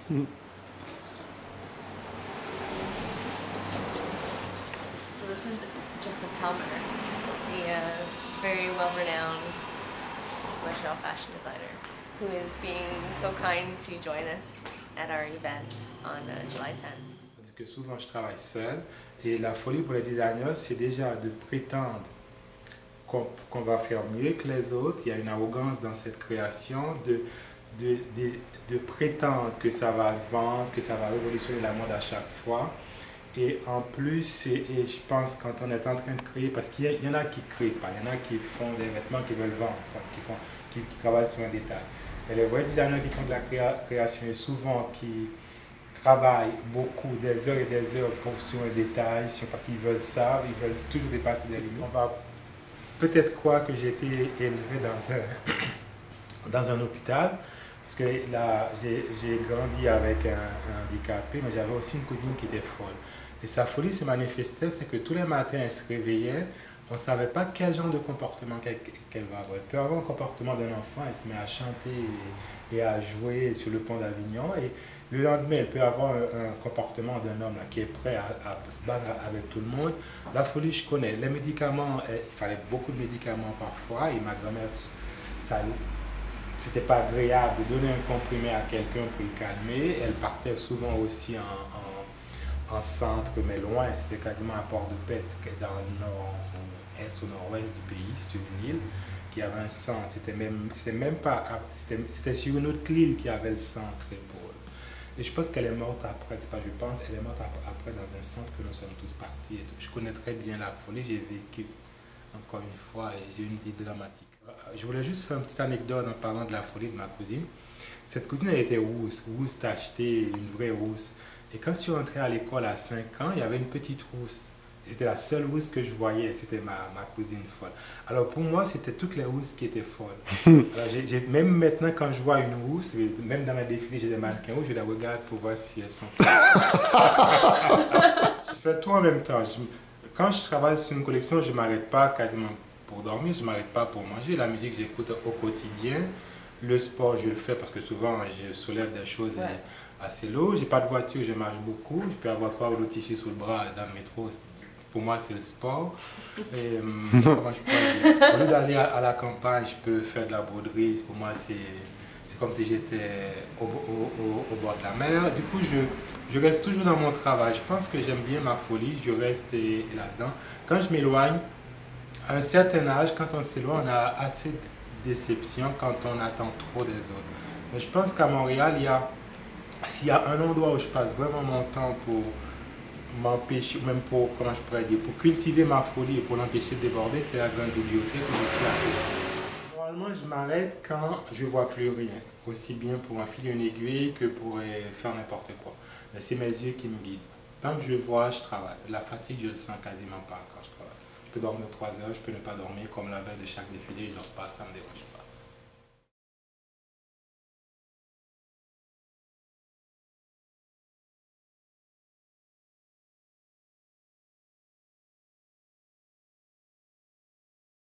So this is Joseph Palmer, the very well-renowned Montreal fashion designer, who is being so kind to join us at our event on July 10th. Parce que souvent je travaille seul et la folie pour les designers, c'est déjà de prétendre qu'on va faire mieux que les autres. Il y a une arrogance dans cette création de prétendre que ça va se vendre, que ça va révolutionner la mode à chaque fois. Et en plus, et je pense quand on est en train de créer, parce qu'il y en a qui ne créent pas, il y en a qui font des vêtements qu'ils veulent vendre, qui travaillent sur un détail. Mais les vrais designers qui font de la création et souvent qui travaillent beaucoup, des heures et des heures sur un détail, parce qu'ils veulent ça, ils veulent toujours dépasser les limites. On va peut-être croire que j'ai été élevé dans un hôpital, parce que là, j'ai grandi avec un handicapé, mais j'avais aussi une cousine qui était folle. Et sa folie se manifestait, c'est que tous les matins, elle se réveillait, on ne savait pas quel genre de comportement qu'elle va avoir. Elle peut avoir un comportement d'un enfant, elle se met à chanter et à jouer sur le pont d'Avignon. Et le lendemain, elle peut avoir un comportement d'un homme là, qui est prêt à se battre avec tout le monde. La folie, je connais. Les médicaments, il fallait beaucoup de médicaments parfois. Et ma grand-mère, c'était pas agréable de donner un comprimé à quelqu'un pour le calmer. Elle partait souvent aussi en centre, mais loin. C'était quasiment à Port-de-Paix, dans le nord-est au nord-ouest du pays. C'était une île qui avait un centre. C'était sur une autre île qui avait le centre pour. Et je pense qu'elle est morte après, c'est pas je pense, elle est morte après dans un centre que nous sommes tous partis. Je connais très bien la folie, j'ai vécu encore une fois et j'ai une vie dramatique. Je voulais juste faire une petite anecdote en parlant de la folie de ma cousine. Cette cousine, elle était rousse t'as acheté une vraie rousse. Et quand je suis rentré à l'école à 5 ans, il y avait une petite rousse. C'était la seule rousse que je voyais, c'était ma cousine folle. Alors pour moi, c'était toutes les rousses qui étaient folles. Alors, même maintenant, quand je vois une rousse, même dans mes défilés, j'ai des mannequins rouges, je les regarde pour voir si elles sont folles. Je fais tout en même temps. Quand je travaille sur une collection, je ne m'arrête pas quasiment pour dormir, je ne m'arrête pas pour manger. La musique, j'écoute au quotidien. Le sport, je le fais parce que souvent, je soulève des choses assez lourdes. Je n'ai pas de voiture, je marche beaucoup. Je peux avoir 3 rouleaux de tissu sous le bras dans le métro. Pour moi, c'est le sport. Et, comment je peux dire, au lieu d'aller à la campagne, je peux faire de la broderie. Pour moi, c'est comme si j'étais au bord de la mer. Du coup, je reste toujours dans mon travail. Je pense que j'aime bien ma folie. Je reste là-dedans. Quand je m'éloigne, à un certain âge, quand on s'éloigne, on a assez de déception quand on attend trop des autres. Mais je pense qu'à Montréal, s'il y a un endroit où je passe vraiment mon temps pour m'empêcher, même pour, comment je pourrais dire, pour cultiver ma folie et pour l'empêcher de déborder, c'est la grande bibliothèque où je suis assez. Normalement, je m'arrête quand je ne vois plus rien, aussi bien pour enfiler une aiguille que pour faire n'importe quoi. Mais c'est mes yeux qui me guident. Tant que je vois, je travaille. La fatigue, je ne le sens quasiment pas quand je travaille. Je peux dormir 3 heures, je peux ne pas dormir, comme la veille de chaque défilé, je ne dors pas, ça ne me dérange pas.